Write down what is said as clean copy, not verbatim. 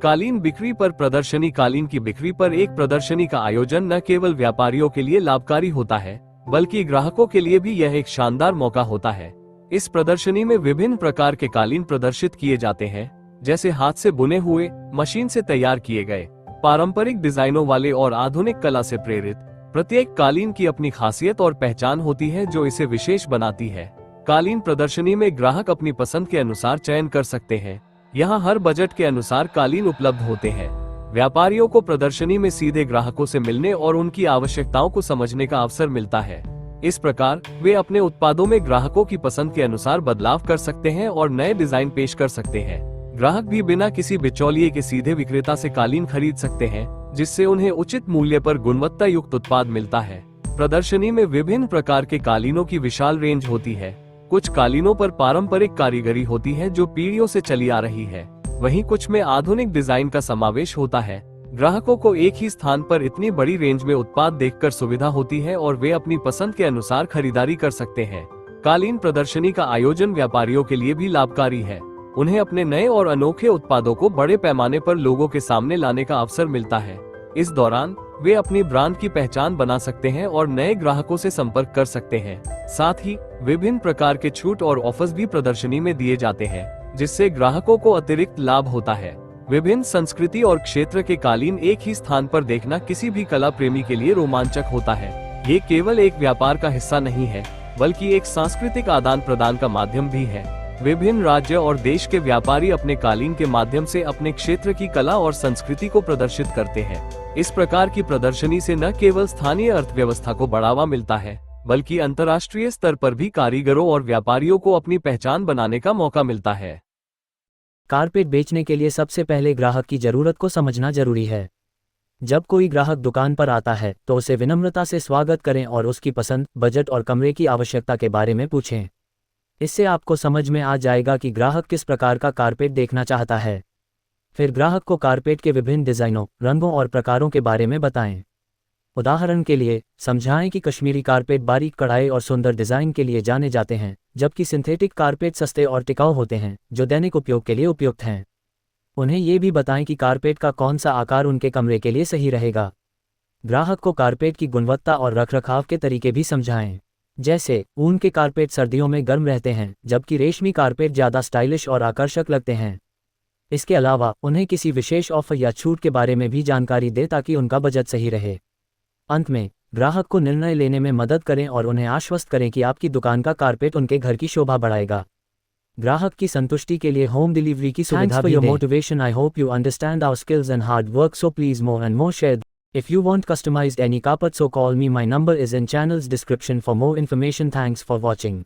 कालीन बिक्री पर प्रदर्शनी। कालीन की बिक्री पर एक प्रदर्शनी का आयोजन न केवल व्यापारियों के लिए लाभकारी होता है, बल्कि ग्राहकों के लिए भी यह एक शानदार मौका होता है। इस प्रदर्शनी में विभिन्न प्रकार के कालीन प्रदर्शित किए जाते हैं, जैसे हाथ से बुने हुए, मशीन से तैयार किए गए, पारंपरिक डिजाइनों वाले और आधुनिक कला से प्रेरित। प्रत्येक कालीन की अपनी खासियत और पहचान होती है जो इसे विशेष बनाती है। कालीन प्रदर्शनी में ग्राहक अपनी पसंद के अनुसार चयन कर सकते हैं। यहाँ हर बजट के अनुसार कालीन उपलब्ध होते हैं। व्यापारियों को प्रदर्शनी में सीधे ग्राहकों से मिलने और उनकी आवश्यकताओं को समझने का अवसर मिलता है। इस प्रकार वे अपने उत्पादों में ग्राहकों की पसंद के अनुसार बदलाव कर सकते हैं और नए डिजाइन पेश कर सकते हैं। ग्राहक भी बिना किसी बिचौलिए के सीधे विक्रेता से कालीन खरीद सकते हैं, जिससे उन्हें उचित मूल्य पर गुणवत्ता युक्त उत्पाद मिलता है। प्रदर्शनी में विभिन्न प्रकार के कालीनों की विशाल रेंज होती है। कुछ कालीनों पर पारंपरिक कारीगरी होती है जो पीढ़ियों से चली आ रही है, वहीं कुछ में आधुनिक डिजाइन का समावेश होता है। ग्राहकों को एक ही स्थान पर इतनी बड़ी रेंज में उत्पाद देखकर सुविधा होती है और वे अपनी पसंद के अनुसार खरीदारी कर सकते हैं। कालीन प्रदर्शनी का आयोजन व्यापारियों के लिए भी लाभकारी है। उन्हें अपने नए और अनोखे उत्पादों को बड़े पैमाने पर लोगों के सामने लाने का अवसर मिलता है। इस दौरान वे अपनी ब्रांड की पहचान बना सकते हैं और नए ग्राहकों से संपर्क कर सकते हैं। साथ ही विभिन्न प्रकार के छूट और ऑफर्स भी प्रदर्शनी में दिए जाते हैं, जिससे ग्राहकों को अतिरिक्त लाभ होता है। विभिन्न संस्कृति और क्षेत्र के कालीन एक ही स्थान पर देखना किसी भी कला प्रेमी के लिए रोमांचक होता है। ये केवल एक व्यापार का हिस्सा नहीं है, बल्कि एक सांस्कृतिक आदान प्रदान का माध्यम भी है। विभिन्न राज्य और देश के व्यापारी अपने कालीन के माध्यम से अपने क्षेत्र की कला और संस्कृति को प्रदर्शित करते हैं। इस प्रकार की प्रदर्शनी से न केवल स्थानीय अर्थव्यवस्था को बढ़ावा मिलता है, बल्कि अंतर्राष्ट्रीय स्तर पर भी कारीगरों और व्यापारियों को अपनी पहचान बनाने का मौका मिलता है। कारपेट बेचने के लिए सबसे पहले ग्राहक की जरूरत को समझना जरूरी है। जब कोई ग्राहक दुकान पर आता है तो उसे विनम्रता से स्वागत करें और उसकी पसंद, बजट और कमरे की आवश्यकता के बारे में पूछें। इससे आपको समझ में आ जाएगा कि ग्राहक किस प्रकार का कारपेट देखना चाहता है। फिर ग्राहक को कारपेट के विभिन्न डिज़ाइनों, रंगों और प्रकारों के बारे में बताएं। उदाहरण के लिए समझाएं कि कश्मीरी कारपेट बारीक कढ़ाई और सुंदर डिज़ाइन के लिए जाने जाते हैं, जबकि सिंथेटिक कारपेट सस्ते और टिकाऊ होते हैं, जो दैनिक उपयोग के लिए उपयुक्त हैं। उन्हें ये भी बताएं कि कारपेट का कौन सा आकार उनके कमरे के लिए सही रहेगा। ग्राहक को कारपेट की गुणवत्ता और रखरखाव के तरीके भी समझाएं। जैसे ऊन के कारपेट सर्दियों में गर्म रहते हैं, जबकि रेशमी कारपेट ज़्यादा स्टाइलिश और आकर्षक लगते हैं। इसके अलावा उन्हें किसी विशेष ऑफर या छूट के बारे में भी जानकारी दें ताकि उनका बजट सही रहे। अंत में ग्राहक को निर्णय लेने में मदद करें और उन्हें आश्वस्त करें कि आपकी दुकान का कारपेट उनके घर की शोभा बढ़ाएगा। ग्राहक की संतुष्टि के लिए होम डिलीवरी की सुविधा भी दें। Motivation, I hope you understand our skills and hard work, so please more and more share. If you want customized any carpet, so call me. My number is in channel's description for more information. Thanks for watching.